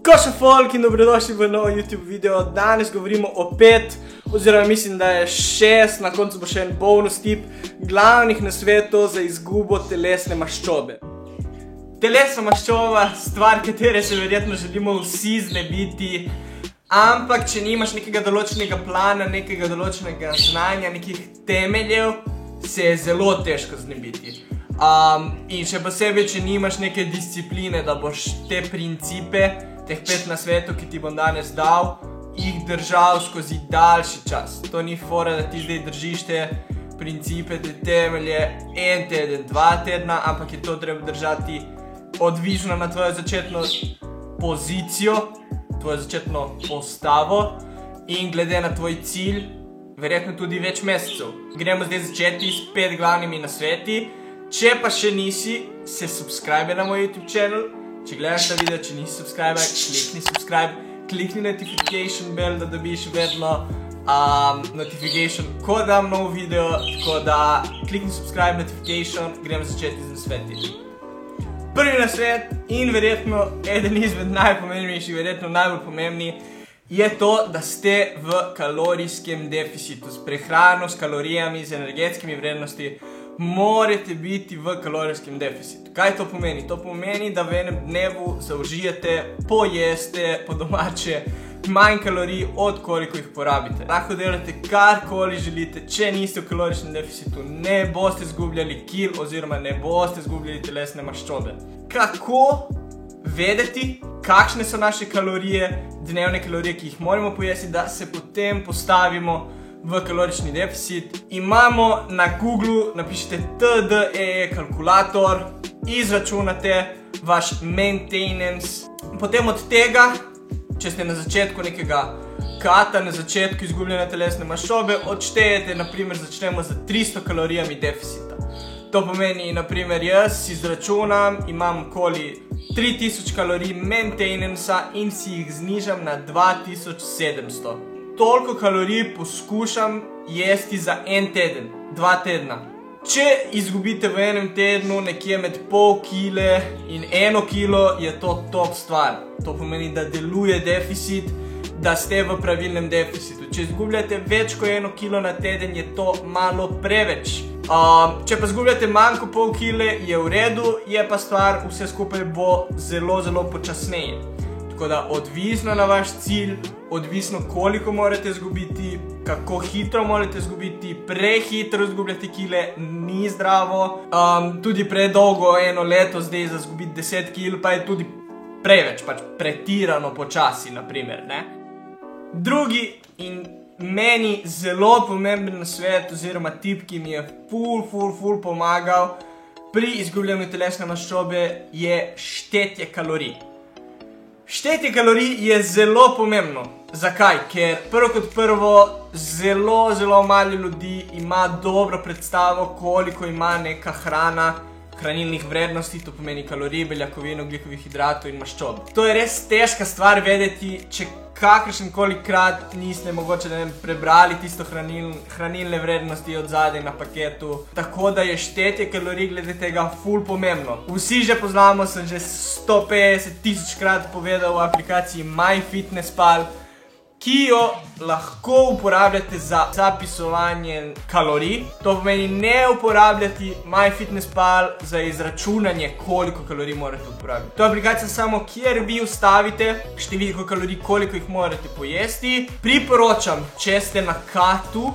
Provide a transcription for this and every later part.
Ko še folk in dobrodošli v nov YouTube video. Danes govorimo o 5, oziroma mislim, da je 6, na koncu bo še en bonus tip glavnih nasvetov za izgubo telesne maščobe. Telesna maščoba, stvar, katere se verjetno želimo vsi znebiti, ampak če nimaš nekega določenega plana, nekega določenega znanja, nekih temeljev, se je zelo težko znebiti. In še posebej, če nimaš neke discipline, da boš te principe, teh 5 nasvetov, ki ti bom danes dal, jih držal skozi daljši čas. To ni fora, da ti zdaj držiš te principe, te temelje 1 teden, 2 tedna, ampak je to treba držati odvisno na tvojo začetno pozicijo, tvojo začetno postavo in glede na tvoj cilj, verjetno tudi več mesecev. Gremo zdaj začeti s 5 glavnimi nasveti. Če pa še nisi, se subscribe na moj YouTube channel. Če gledaš ta video, če nisi subscriber, klikni subscribe, klikni notification bell, da dobiš vedno notification, ko dam nov video, tako da klikni subscribe, notification, gremo začeti z nasveti. Prvi nasvet in verjetno eden izmed najpomembnejših, verjetno najbolj pomembni, je to, da ste v kalorijskem deficitu. S prehrano, s kalorijami, z energetskimi vrednosti, morate biti v kalorijskem deficitu. Kaj to pomeni? To pomeni, da v enem dnevu zaužijete, pojeste, po domače, manj kalorij od koliko jih porabite. Lahko delate karkoli želite, če niste v kaloričnem deficitu, ne boste zgubljali kil oziroma ne boste zgubljali telesne maščobe. Kako vedeti, kakšne so naše kalorije, dnevne kalorije, ki jih moramo pojesti, da se potem postavimo v kalorični deficit? Imamo na Google, napišite TDEE kalkulator, izračunate vaš maintenance. Potem od tega, če ste na začetku nekega kata, na začetku izgubljene telesne maščobe, odštejete, naprimer, začnemo z 300 kalorijami deficita. To pomeni, naprimer, jaz izračunam, imam okoli 3000 kalorij maintenancea in si jih znižam na 2700. Toliko kalorij poskušam jesti za 1 teden, 2 tedna. Če izgubite v enem tednu nekje med pol kile in 1 kilo, je to top stvar. To pomeni, da deluje deficit, da ste v pravilnem deficitu. Če izgubljate več kot 1 kilo na teden, je to malo preveč. Če pa izgubljate manj kot pol kile, je v redu, je pa stvar, vse skupaj bo zelo, zelo počasneje. Tako da odvisno na vaš cilj, odvisno koliko morate izgubiti, kako hitro morate izgubiti, prehitro izgubljati kile, ni zdravo. Tudi predolgo, 1 leto zdaj za izgubiti 10 kil, pa je tudi preveč, pač pretirano počasi, naprimer, ne? Drugi in meni zelo pomemben nasvet oziroma tip, ki mi je ful pomagal pri izgubljanju telesne maščobe, je štetje kalorij. Štetje kalorij je zelo pomembno. Zakaj? Ker prvo kot prvo, zelo malo ljudi ima dobro predstavo, koliko ima neka hrana, hranilnih vrednosti, to pomeni kalorij, beljakovin, ogljikovih hidratov in maščob. To je res težka stvar vedeti, če kakršenkoli krat niste mogoče prebrali tisto hranilne vrednosti od zadaj na paketu. Tako da je štetje kalorij glede tega ful pomembno. Vsi že poznamo, sem že 150 000 krat povedal v aplikaciji MyFitnessPal, ki jo lahko uporabljate za zapisovanje kalorij. To pomeni ne uporabljati MyFitnessPal za izračunanje, koliko kalorij morate uporabiti. To je aplikacija samo, kjer vi ustavite številko kalorij, koliko jih morate pojesti. Priporočam, če ste na katu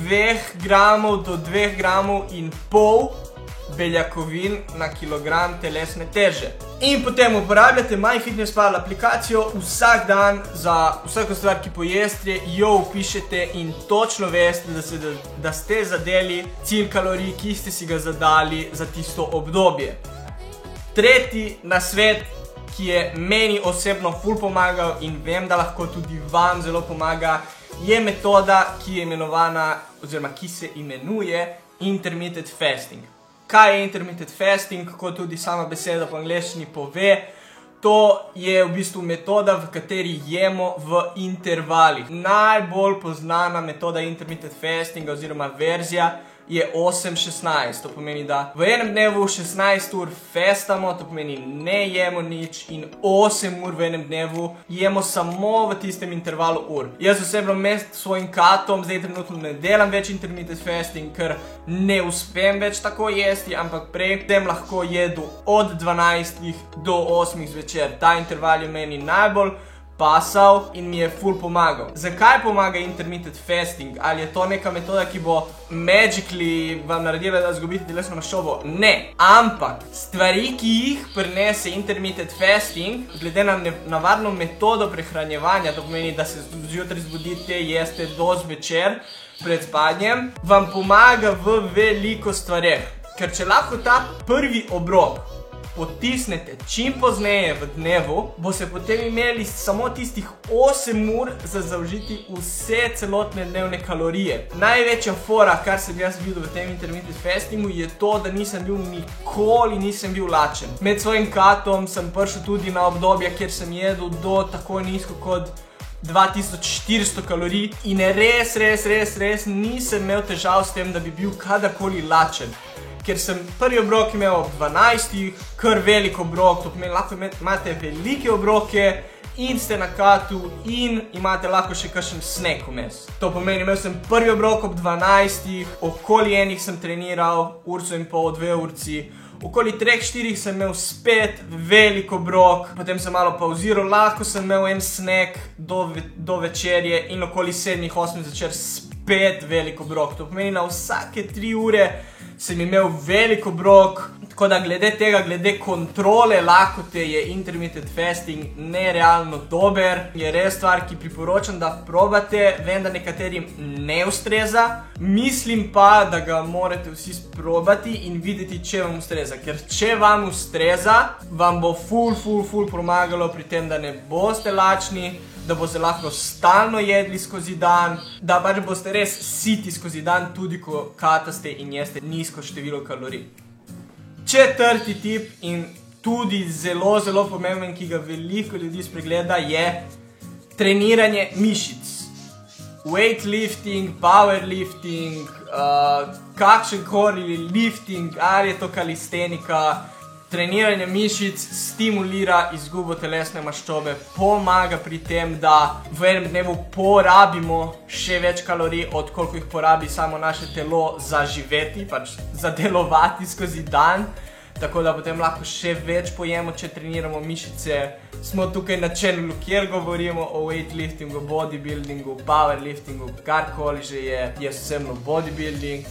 2 gramov do 2,5 gramov beljakovin na kilogram telesne teže. In potem uporabljate MyFitnessPal aplikacijo vsak dan za vsako stvar, ki pojeste, jo upišete in točno veste, da ste zadeli cilj kalorij, ki ste si ga zadali za tisto obdobje. Tretji nasvet, ki je meni osebno ful pomagal in vem, da lahko tudi vam zelo pomaga, je metoda, ki je imenovana, oziroma ki se imenuje intermittent fasting. Kaj je intermittent fasting, kako tudi sama beseda po angleščini pove? To je v bistvu metoda, v kateri jemo v intervalih. Najbolj poznana metoda intermittent fastinga oziroma verzija je 8-16, to pomeni, da v enem dnevu 16 ur festamo, to pomeni ne jemo nič in 8 ur v enem dnevu jemo samo v tistem intervalu ur. Jaz osebno med svojim katom zdaj trenutno ne delam več intermittent fasting, ker ne uspem več tako jesti, ampak prej tem lahko jedu od 12 do 8 zvečer. Ta interval je meni najbolj pasal in mi je ful pomagal. Zakaj pomaga intermittent fasting? Ali je to neka metoda, ki bo magically vam naredila, da izgubite telesno maščobo? Ne. Ampak stvari, ki jih prinese intermittent fasting, glede na navadno metodo prehranjevanja, to pomeni, da se zjutraj zbudite, jeste do zvečer pred spanjem, vam pomaga v veliko stvareh. Ker če lahko ta prvi obrok potisnete čim pozneje v dnevu, bo se potem imeli samo tistih 8 ur za zaužiti vse celotne dnevne kalorije. Največja fora, kar sem jaz videl v tem intermittent fastingu, je to, da nisem bil lačen. Med svojim katom sem prišel tudi na obdobja, kjer sem jedel do tako nizko kot 2400 kalorij in res nisem imel težav s tem, da bi bil kadarkoli lačen. Ker sem prvi obrok imel ob 12, kar velik obrok, to pomeni, lahko imate velike obroke in ste na katu in imate lahko še kakšen snack vmes. To pomeni, imel sem prvi obrok ob 12, okoli enih sem treniral, urco in pol, 2 urci, okoli 3-4 sem imel spet velik obrok, potem sem malo pauziral, lahko sem imel en snack do večerje in okoli 7-8 zvečer spet velik obrok. To pomeni, na vsake 3 ure sem imel velik obrok, tako da glede tega, glede kontrole lakote je intermittent fasting nerealno dober. Je res stvar, ki priporočam, da probate, vem, da nekaterim ne ustreza. Mislim pa, da ga morate vsi sprobati in videti, če vam ustreza. Ker če vam ustreza, vam bo ful pomagalo pri tem, da ne boste lačni, da boste lahko stalno jedli skozi dan, da pač boste res siti skozi dan, tudi ko kataste in jeste nizko število kalorij. Četrti tip in tudi zelo pomemben, ki ga veliko ljudi spregleda, je treniranje mišic. Weightlifting, powerlifting, kakšenkoli lifting, ali je to kalistenika. Treniranje mišic stimulira izgubo telesne maščobe, pomaga pri tem, da v enem dnevu porabimo še več kalorij, od koliko jih porabi samo naše telo za živeti, pač za delovati skozi dan. Tako da potem lahko še več pojemo, če treniramo mišice. Smo tukaj na channelu, kjer govorimo o weightliftingu, bodybuildingu, powerliftingu, karkoli že je. Jaz osebno bodybuilding.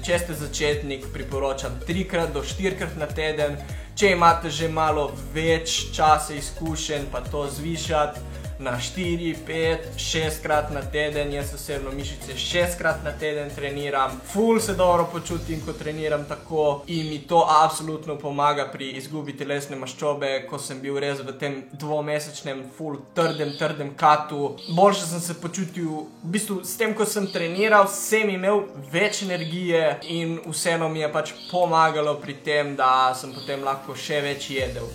Če ste začetnik, priporočam 3 do 4 na teden. Če imate že malo več časa izkušenj, pa to zvišati na 4, 5, 6 krat na teden. Jaz osebno mišice 6 krat na teden treniram. Ful se dobro počutim, ko treniram tako in mi to absolutno pomaga pri izgubi telesne maščobe, ko sem bil res v tem dvomesečnem ful trdem katu. Boljše sem se počutil, v bistvu s tem, ko sem treniral, sem imel več energije in vseeno mi je pač pomagalo pri tem, da sem potem lahko še več jedel.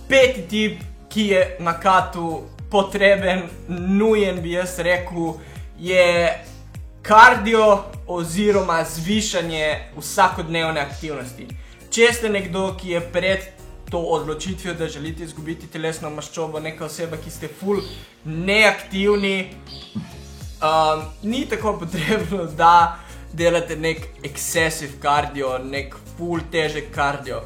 Peti tip, ki je na katu potreben, nujen bi jaz rekel, je kardio oziroma zvišanje vsakodnevne aktivnosti. Če ste nekdo, ki je pred to odločitvijo, da želite izgubiti telesno maščobo, neka oseba, ki ste ful neaktivni, ni tako potrebno, da delate nek excessive kardio, nek ful težek kardio.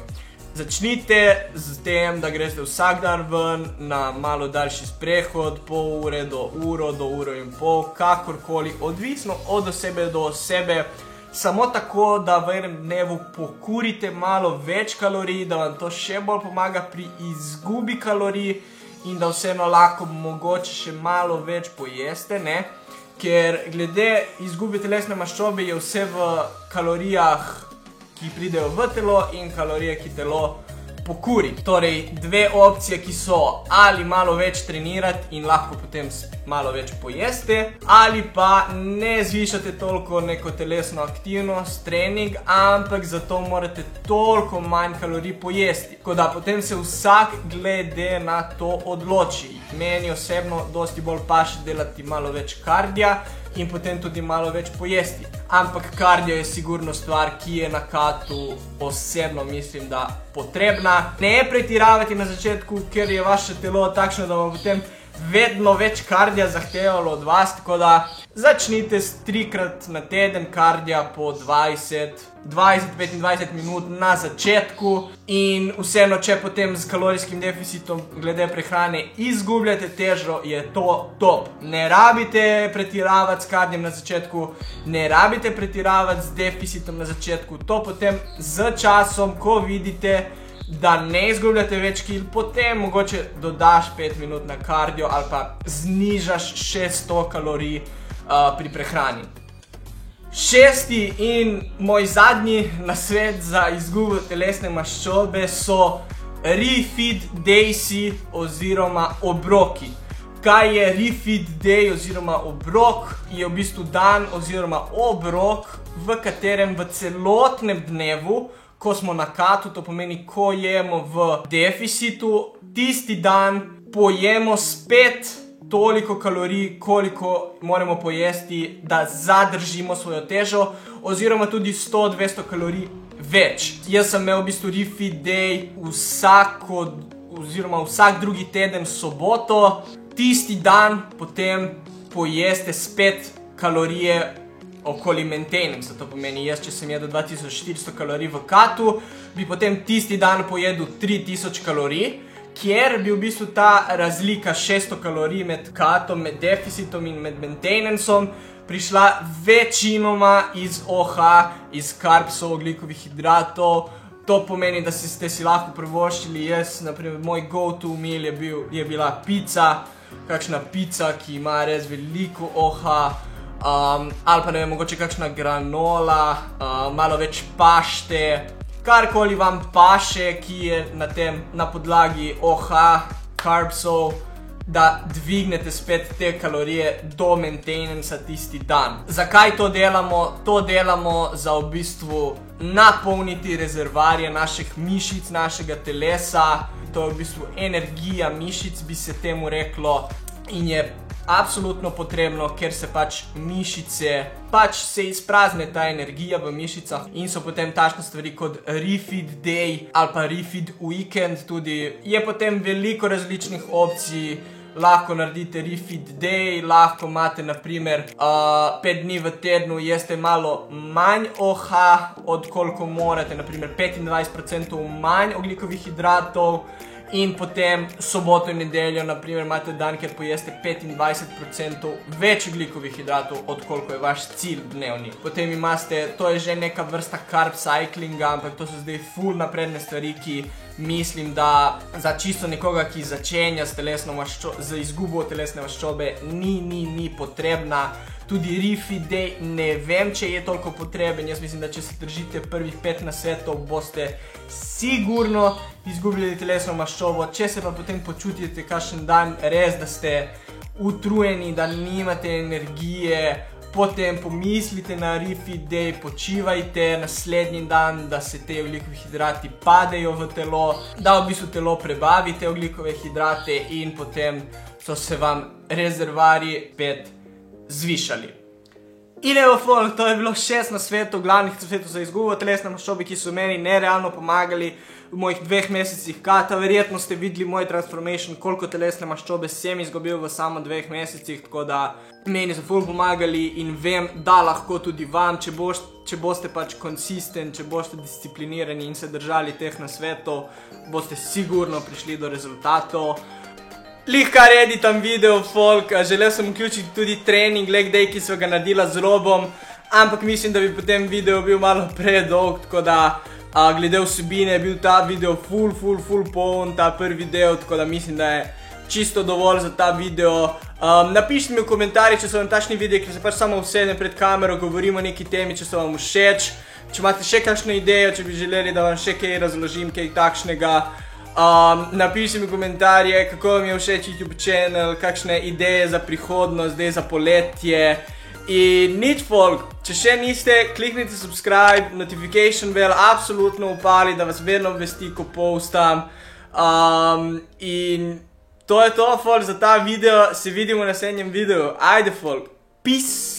Začnite z tem, da greste vsak dan ven na malo daljši sprehod, pol ure do uro in pol, kakorkoli, odvisno od osebe do osebe, samo tako, da v enem dnevu pokurite malo več kalorij, da vam to še bolj pomaga pri izgubi kalorij in da vseeno lahko mogoče še malo več pojeste, ne? Ker glede izgube telesne maščobe je vse v kalorijah, ki pridejo v telo in kalorije, ki telo pokuri. Torej, dve opcije, ki so ali malo več trenirati in lahko potem malo več pojeste, ali pa ne zvišate toliko neko telesno aktivnost, trening, ampak zato morate toliko manj kalorij pojesti. Tako da potem se vsak glede na to odloči. Meni osebno dosti bolj paše delati malo več kardija in potem tudi malo več pojesti. ampak kardio je sigurno stvar, ki je na katu osebno mislim, da potrebna. Ne pretiravati na začetku, ker je vaše telo takšno, da bo potem vedno več kardija zahtevalo od vas, tako da začnite s 3-krat na teden kardija po 20-25 minut na začetku in vseeno, če potem z kalorijskim deficitom glede prehrane izgubljate težo, je to top. Ne rabite pretiravati s kardijem na začetku, ne rabite pretiravati z deficitom na začetku, to potem z časom, ko vidite, da ne izgubljate več kil, potem mogoče dodaš 5 minut na kardio ali pa znižaš 600 kalorij pri prehrani. Šesti in moj zadnji nasvet za izgubo telesne maščobe so refeed daysi oziroma obroki. Kaj je refeed day oziroma obrok? Je v bistvu dan oziroma obrok, v katerem v celotnem dnevu, ko smo na katu, to pomeni, ko jemo v deficitu, tisti dan pojemo spet toliko kalorij, koliko moramo pojesti, da zadržimo svojo težo, oziroma tudi 100-200 kalorij več. Jaz sem imel v bistvu refeed day vsak drugi teden soboto, tisti dan potem pojeste spet kalorije okoli maintenance, to pomeni, jaz, če sem jedel 2400 kalorij v katu, bi potem tisti dan pojedel 3000 kalorij, kjer bi v bistvu ta razlika 600 kalorij med katom, med deficitom in med maintenancom prišla večinoma iz OH, iz carbsov, ogljikovih hidratov. To pomeni, da ste si lahko privoščili, jaz, naprimer, moj go-to meal je bila pica, kakšna pica, ki ima res veliko OH, ali pa ne vem, mogoče kakšna granola, malo več pašte, karkoli vam paše, ki je na podlagi OH, carbsov, da dvignete spet te kalorije do maintenanca tisti dan. Zakaj to delamo? To delamo za v bistvu napolniti rezervarje naših mišic, našega telesa. To je v bistvu energija mišic, bi se temu reklo, in je absolutno potrebno, ker se mišice, se izprazne ta energija v mišicah in so potem takšne stvari kot refeed day ali pa refeed weekend tudi. Je potem veliko različnih opcij, lahko naredite refeed day, lahko imate naprimer 5 dni v tednu, jeste malo manj OH, od koliko morate, naprimer 25% manj ogljikovih hidratov, in potem soboto in nedeljo, naprimer, imate dan, kjer pojeste 25% več ogljikovih hidratov, od koliko je vaš cilj dnevni. Potem imate, to je že neka vrsta carb cyclinga, ampak to so zdaj ful napredne stvari, ki mislim, da za čisto nekoga, ki začenja z izgubo telesne maščobe, ni potrebna. Tudi refeed day ne vem, če je toliko potreben. Jaz mislim, da če se držite prvih 5 nasvetov, boste sigurno izgubili telesno maščobo. Če se pa potem počutite kakšen dan res, da ste utrujeni, da nimate energije, potem pomislite na refeed day, počivajte naslednji dan, da se te ogljikovi hidrati padejo v telo, da v bistvu telo prebavi te ogljikove hidrate in potem so se vam rezervarji spet zvišali. In evo folk, to je bilo 6 nasvetov, glavnih nasvetov za izgubo telesne maščobe, ki so meni nerealno pomagali v mojih 2 mesecih kata. Verjetno ste videli moj transformation, koliko telesne maščobe sem izgubil v samo 2 mesecih, tako da meni so ful pomagali in vem, da lahko tudi vam, če boste konsistent, če boste disciplinirani in se držali teh nasvetov, boste sigurno prišli do rezultatov. Lih kar editam video, folk, želel sem vključiti tudi trening leg day, ki so ga naredila z Robom, ampak mislim, da bi potem video bil malo predolg, tako da glede vsebine je bil ta video ful poln, ta prvi del, tako da mislim, da je čisto dovolj za ta video. Napišite mi v komentarjih, če so vam takšni videi, ki se samo usedem pred kamero, govorimo o neki temi, če so vam všeč, če imate še kakšno idejo, če bi želeli, da vam še kaj razložim, kaj takšnega. Napišite mi komentarje, kako vam je všeč YouTube channel, kakšne ideje za prihodnost, zdaj za poletje. In nič folk, če še niste, kliknite subscribe, notification bell, absolutno upali, da vas vedno obvesti, ko postam. In to je to folk za ta video, se vidimo v naslednjem videu. Ajde folk, peace!